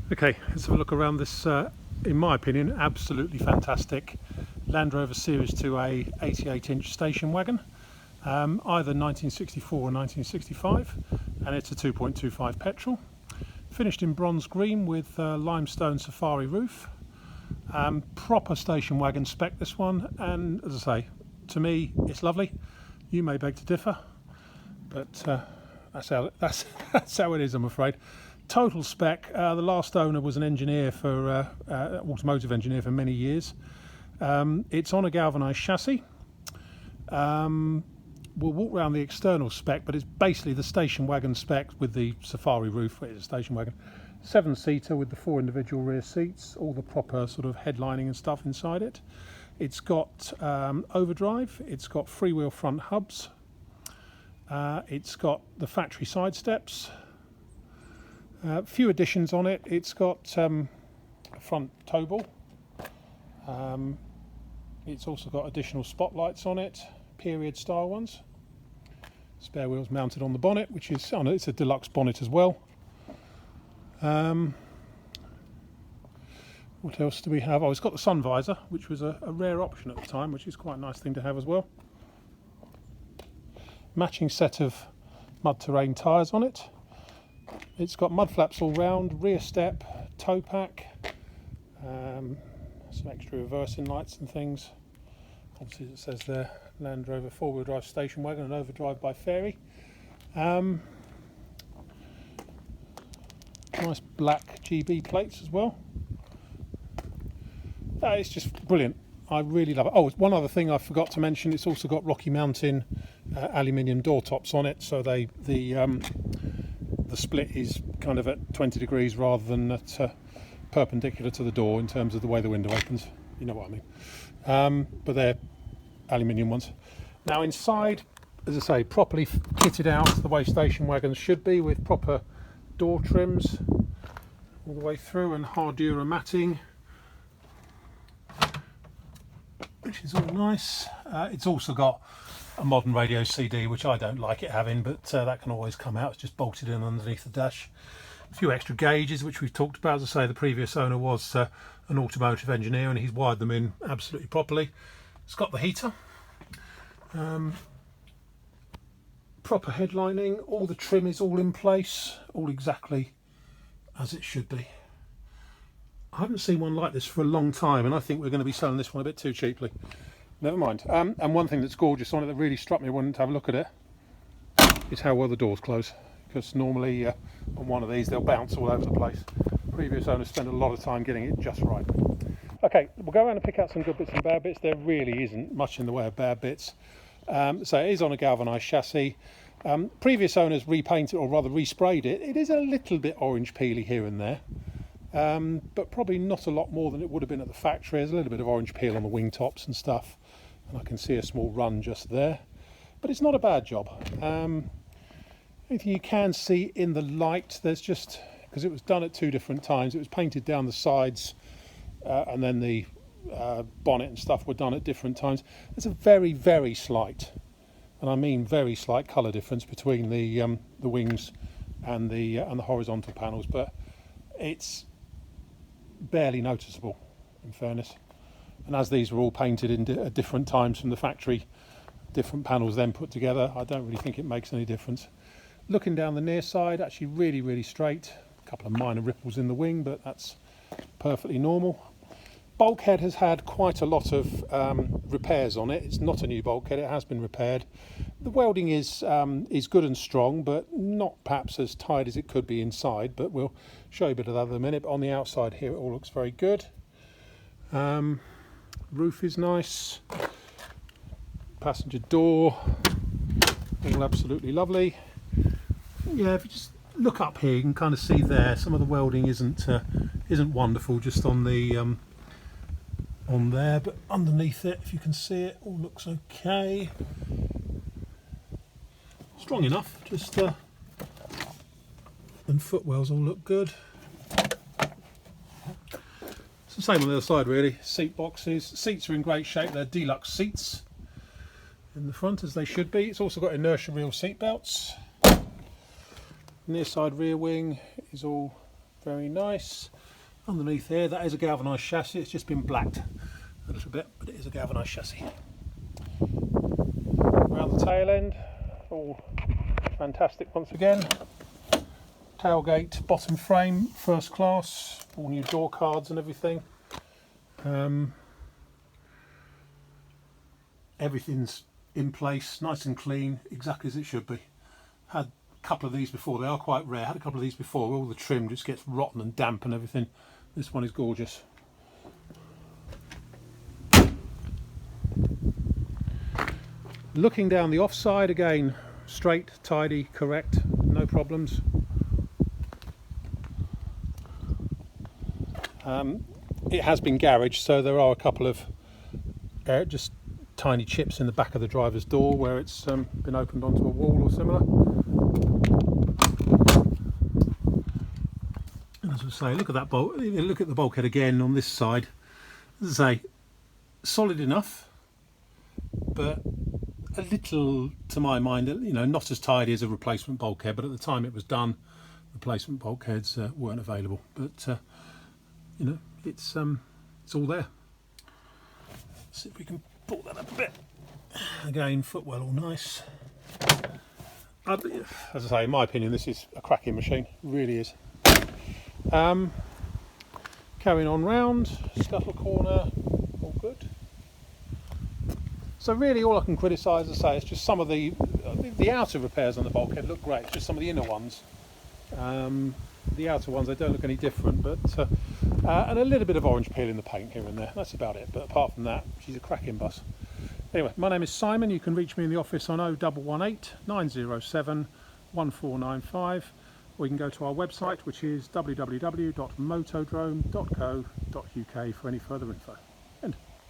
Okay, let's have a look around this, in my opinion, absolutely fantastic Land Rover Series 2A 88-inch station wagon, either 1964 or 1965, and it's a 2.25 petrol. Finished in bronze green with limestone safari roof. Proper station wagon spec, this one, and as I say, to me it's lovely. You may beg to differ, but that's how it is, I'm afraid. Total spec. The last owner was an engineer for automotive engineer for many years. It's on a galvanised chassis. We'll walk around the external spec, but it's basically the station wagon spec with the safari roof. It's a station wagon, 7-seater with the 4 individual rear seats, all the proper sort of headlining and stuff inside it. It's got overdrive. It's got freewheel front hubs. It's got the factory side steps. A few additions on it. It's got a front tow ball. It's also got additional spotlights on it, period style ones. Spare wheels mounted on the bonnet, which is, oh no, it's a deluxe bonnet as well. What else do we have? Oh, it's got the sun visor, which was a rare option at the time, which is quite a nice thing to have as well. Matching set of mud terrain tyres on it. It's got mud flaps all round, rear step, tow pack, some extra reversing lights and things. Obviously it says there, Land Rover 4-wheel drive station wagon and overdrive by Fairy. Nice black GB plates as well. It's just brilliant. I really love it. Oh, one other thing I forgot to mention, it's also got Rocky Mountain aluminium door tops on it, so the split is kind of at 20 degrees rather than at perpendicular to the door in terms of the way the window opens. You know what I mean. But they're aluminium ones. Now inside, as I say, properly kitted out the way station wagons should be, with proper door trims all the way through and Hardura matting, which is all nice. It's also got a modern radio CD, which I don't like it having, but that can always come out. It's just bolted in underneath the dash. A few extra gauges, which we've talked about. As I say, the previous owner was an automotive engineer, and he's wired them in absolutely properly. It's got the heater. Proper headlining. All the trim is all in place, all exactly as it should be. I haven't seen one like this for a long time, and I think we're going to be selling this one a bit too cheaply. Never mind. And one thing that's gorgeous on it that really struck me when I went to have a look at it is how well the doors close. Because normally on one of these they'll bounce all over the place. Previous owners spent a lot of time getting it just right. Okay, we'll go around and pick out some good bits and bad bits. There really isn't much in the way of bad bits. So it is on a galvanised chassis. Previous owners repainted, or rather resprayed it. It is a little bit orange peely here and there. But probably not a lot more than it would have been at the factory. There's a little bit of orange peel on the wing tops and stuff, and I can see a small run just there, but it's not a bad job. Anything you can see in the light, there's just, because it was done at 2 different times, it was painted down the sides and then the bonnet and stuff were done at different times. There's a very, very slight, and I mean very slight, colour difference between the wings and the horizontal panels, but it's barely noticeable, in fairness. And as these were all painted at different times from the factory, different panels then put together, I don't really think it makes any difference. Looking down the near side, actually really, really straight. A couple of minor ripples in the wing, but that's perfectly normal. Bulkhead has had quite a lot of repairs on it. It's not a new bulkhead, it has been repaired. The welding is good and strong, but not perhaps as tight as it could be inside, but we'll show you a bit of that in a minute. But on the outside here, it all looks very good. Roof is nice. Passenger door, all absolutely lovely. Yeah, if you just look up here, you can kind of see there some of the welding isn't wonderful just on the on there, but underneath it, if you can see it, all looks okay. Strong enough, just and footwells all look good. It's the same on the other side really. Seat boxes, seats are in great shape. They're deluxe seats in the front, as they should be. It's also got inertia reel seat belts. Near side rear wing is all very nice. Underneath here, that is a galvanised chassis. It's just been blacked a little bit, but it is a galvanised chassis. Around the tail end, all fantastic once again. Tailgate, bottom frame, first class, all new door cards and everything. Everything's in place, nice and clean, exactly as it should be. Had a couple of these before, they are quite rare. Had a couple of these before, all the trim just gets rotten and damp and everything. This one is gorgeous. Looking down the offside, again, straight, tidy, correct, no problems. It has been garaged, so there are a couple of just tiny chips in the back of the driver's door where it's been opened onto a wall or similar. And as I say, look at that bolt. Look at the bulkhead again on this side. As I say, solid enough, but a little, to my mind, you know, not as tidy as a replacement bulkhead. But at the time it was done, replacement bulkheads weren't available. But you know, it's all there. Let's see if we can pull that up a bit. Again, footwell all nice. As I say, in my opinion, this is a cracking machine. It really is. Carrying on round, scuttle corner, all good. So really all I can criticise, as I say, is just some of the outer repairs on the bulkhead look great, just some of the inner ones. The outer ones, they don't look any different, but and a little bit of orange peel in the paint here and there. That's about it, but apart from that, she's a cracking bus. Anyway, my name is Simon. You can reach me in the office on 0118 907 1495, or you can go to our website, which is www.motodrome.co.uk for any further info. End.